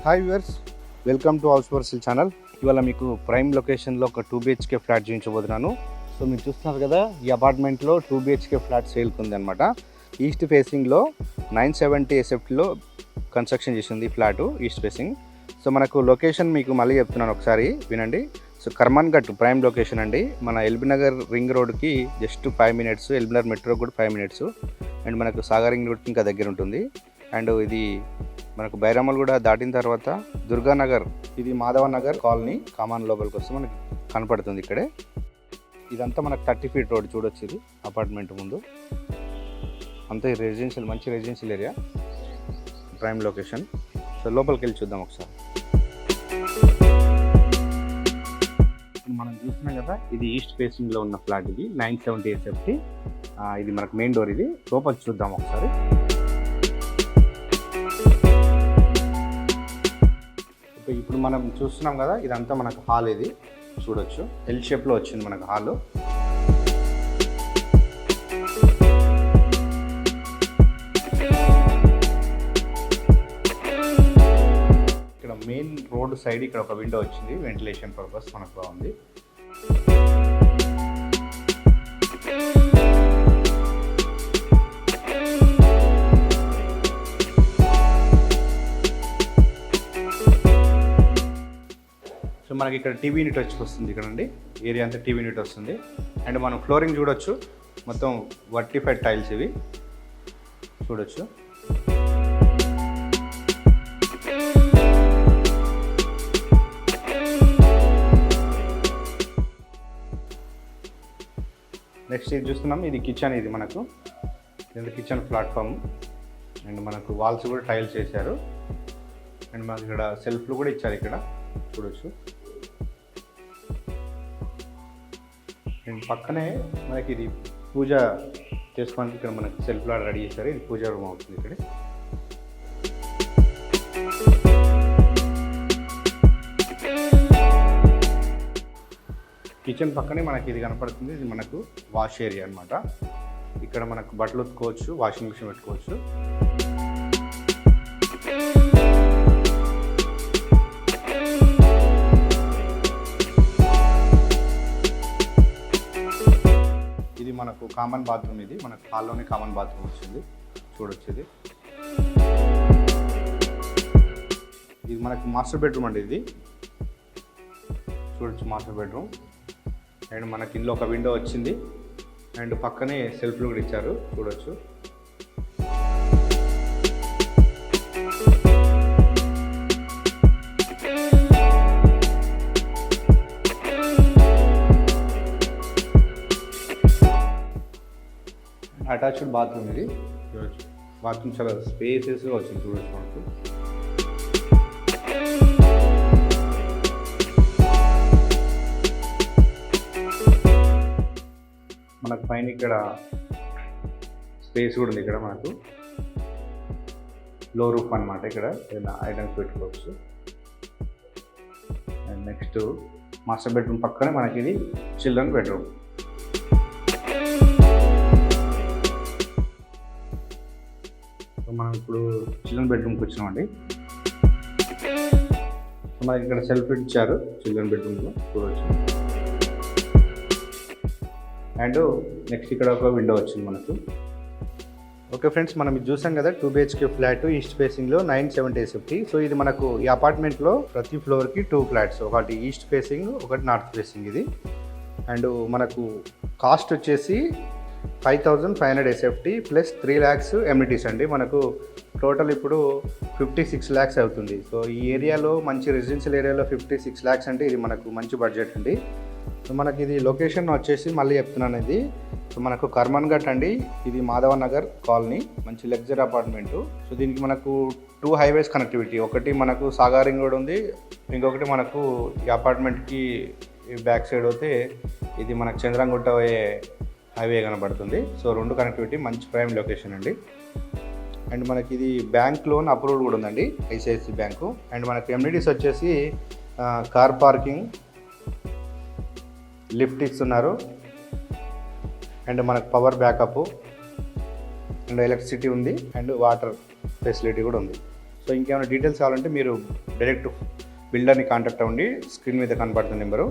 Hi viewers, welcome to house for sale channel. ఇవాళ మీకు prime లొకేషన్లో ఒక 2 BHK ఫ్లాట్ చూపించబోతున్నాను. సో మీరు చూస్తున్నారు కదా, ఈ అపార్ట్మెంట్లో 2 BHK ఫ్లాట్ సేల్కి ఉంది అనమాట. ఈస్ట్ ఫేసింగ్లో 970 SFTలో కన్స్ట్రక్షన్ చేసింది ఈ ఫ్లాటు, ఈస్ట్ ఫేసింగ్. సో మనకు లొకేషన్ మీకు మళ్ళీ చెప్తున్నాను, ఒకసారి వినండి. సో కర్మన్ ఘట్ ప్రైమ్ లొకేషన్ అండి. మన ఎల్బీ నగర్ రింగ్ రోడ్కి just 5 minutes, LB Nagar metro కూడా 5 minutes, అండ్ మనకు సాగర్ రింగ్ రోడ్కి ఇంకా దగ్గర ఉంటుంది. అండ్ ఇది మనకు బైరామల్ కూడా దాటిన తర్వాత దుర్గానగర్, ఇది మాధవ నగర్ కాలనీ కామన్ లోపలికి వస్తే మనకి కనపడుతుంది ఇక్కడే. ఇదంతా మనకు 30 feet రోడ్ చూడొచ్చు. ఇది అపార్ట్మెంట్ ముందు అంతా రెసిడెన్షియల్, మంచి residential area, prime location. So లోపలికి వెళ్ళి చూద్దాం ఒకసారి. మనం చూస్తున్నాం కదా, ఇది ఈస్ట్ ఫేసింగ్లో ఉన్న ఫ్లాట్. ఇది 970 SFT. ఇది మనకు మెయిన్ డోర్. ఇది లోపలికి చూద్దాం ఒకసారి. ఇప్పుడు మనం చూస్తున్నాం కదా, ఇదంతా మనకు హాల్. ఇది చూడొచ్చు, ఎల్ షేప్లో వచ్చింది మనకు హాల్. ఇక్కడ మెయిన్ రోడ్ సైడ్ ఇక్కడ ఒక విండో వచ్చింది, వెంటిలేషన్ పర్పస్ మనకు బాగుంది. సో మనకి ఇక్కడ టీవీ యూనిట్ వచ్చి వస్తుంది. ఇక్కడ అండి ఏరియా అంతా టీవీ యూనిట్ వస్తుంది. అండ్ మనం ఫ్లోరింగ్ చూడొచ్చు, మొత్తం వర్టిఫైడ్ టైల్స్ ఇవి చూడొచ్చు. నెక్స్ట్ ఇది చూస్తున్నాం, ఇది కిచెన్. ఇది మనకు కిచెన్ ప్లాట్ఫామ్. అండ్ మనకు వాల్స్ కూడా టైల్స్ చేశారు. అండ్ మనకి ఇక్కడ సెల్ఫ్లు కూడా ఇచ్చారు, ఇక్కడ చూడొచ్చు. అండ్ పక్కనే మనకి ఇది పూజ చేసుకోవడానికి ఇక్కడ మనకి సెల్ఫ్ లాడ్ రెడీ చేశారు. ఇది పూజా రూమ్ అవుతుంది. ఇక్కడ కిచెన్ పక్కనే మనకి ఇది కనపడుతుంది. ఇది మనకు వాష్ ఏరియా అనమాట. ఇక్కడ మనకు బట్టలు ఉతుకోవచ్చు, వాషింగ్ మిషన్ పెట్టుకోవచ్చు. ఇది మనకు కామన్ బాత్రూమ్. ఇది మనకు హాల్లోనే కామన్ బాత్రూమ్ వచ్చింది, చూడొచ్చు. ఇది మనకు మాస్టర్ బెడ్రూమ్ అండి. ఇది చూడొచ్చు, మాస్టర్ బెడ్రూమ్. అండ్ మనకి ఇందులో ఒక విండో వచ్చింది. అండ్ పక్కనే సెల్ఫ్లు కూడా ఇచ్చారు, చూడొచ్చు. Attached bathroom. ఇది చూడొచ్చు, బాత్రూమ్ చాలా స్పేసెస్గా వచ్చింది, చూడొచ్చు. మనకు పైన ఇక్కడ స్పేస్ కూడా ఉంది. ఇక్కడ మనకు లో రూఫ్ అనమాట. ఇక్కడ ఏదైనా ఐటమ్స్ పెట్టుకోవచ్చు. అండ్ నెక్స్ట్ మాస్టర్ బెడ్రూమ్ పక్కనే మనకి ఇది చిల్డ్రన్ బెడ్రూమ్. మనం ఇప్పుడు చిల్డ్రన్ బెడ్రూమ్కి వచ్చినామండి. మనకి ఇక్కడ సెల్ఫ్ ఇచ్చారు చిల్డ్రన్ బెడ్రూమ్లో, చూడవచ్చు. అండ్ నెక్స్ట్ ఇక్కడ ఒక విండో వచ్చింది మనకు. ఓకే ఫ్రెండ్స్, మనం ఇది చూసాం కదా, 2 BHK ఫ్లాట్ ఈస్ట్ ఫేసింగ్లో 970 SFT. సో ఇది మనకు ఈ అపార్ట్మెంట్లో ప్రతి ఫ్లోర్కి 2 ఫ్లాట్స్, ఒకటి ఈస్ట్ ఫేసింగ్, ఒకటి నార్త్ ఫేసింగ్. ఇది అండ్ మనకు కాస్ట్ వచ్చేసి 5,500 SFT ప్లస్ 3 lakhs ఎమ్యూనిటీస్ అండి. మనకు టోటల్ ఇప్పుడు 56 lakhs అవుతుంది. సో ఈ ఏరియాలో, మంచి రెసిడెన్షియల్ ఏరియాలో 56 lakhs అంటే ఇది మనకు మంచి బడ్జెట్ అండి. సో మనకి ఇది లొకేషన్ వచ్చేసి మళ్ళీ చెప్తున్నాను, ఇది సో మనకు కర్మన్ ఘట్ అండి. ఇది మాధవ నగర్ కాలనీ, మంచి లగ్జరీ అపార్ట్మెంటు. సో దీనికి మనకు 2 highways కనెక్టివిటీ. ఒకటి మనకు సాగర్ రింగ్ రోడ్ ఉంది, ఇంకొకటి మనకు ఈ అపార్ట్మెంట్కి బ్యాక్ సైడ్ అయితే ఇది మనకు చంద్రంగుట్ట హైవే కనబడుతుంది. సో 2 కనెక్టివిటీ, మంచి ప్రైమ్ లొకేషన్ అండి. అండ్ మనకి ఇది బ్యాంక్ లోన్ అప్రూవ్డ్ కూడా ఉందండి, ఐసిఐసిఐ బ్యాంకు. అండ్ మనకి ఎమ్యూనిటీస్ వచ్చేసి కార్ పార్కింగ్, లిఫ్ట్ ఇస్తున్నారు. అండ్ మనకు పవర్ బ్యాకప్ అండ్ ఎలక్ట్రిసిటీ ఉంది. అండ్ వాటర్ ఫెసిలిటీ కూడా ఉంది. సో ఇంకేమైనా డీటెయిల్స్ కావాలంటే మీరు డైరెక్ట్ బిల్డర్ని కాంటాక్ట్ అవ్వండి, స్క్రీన్ మీద కనపడుతున్న నెంబరు.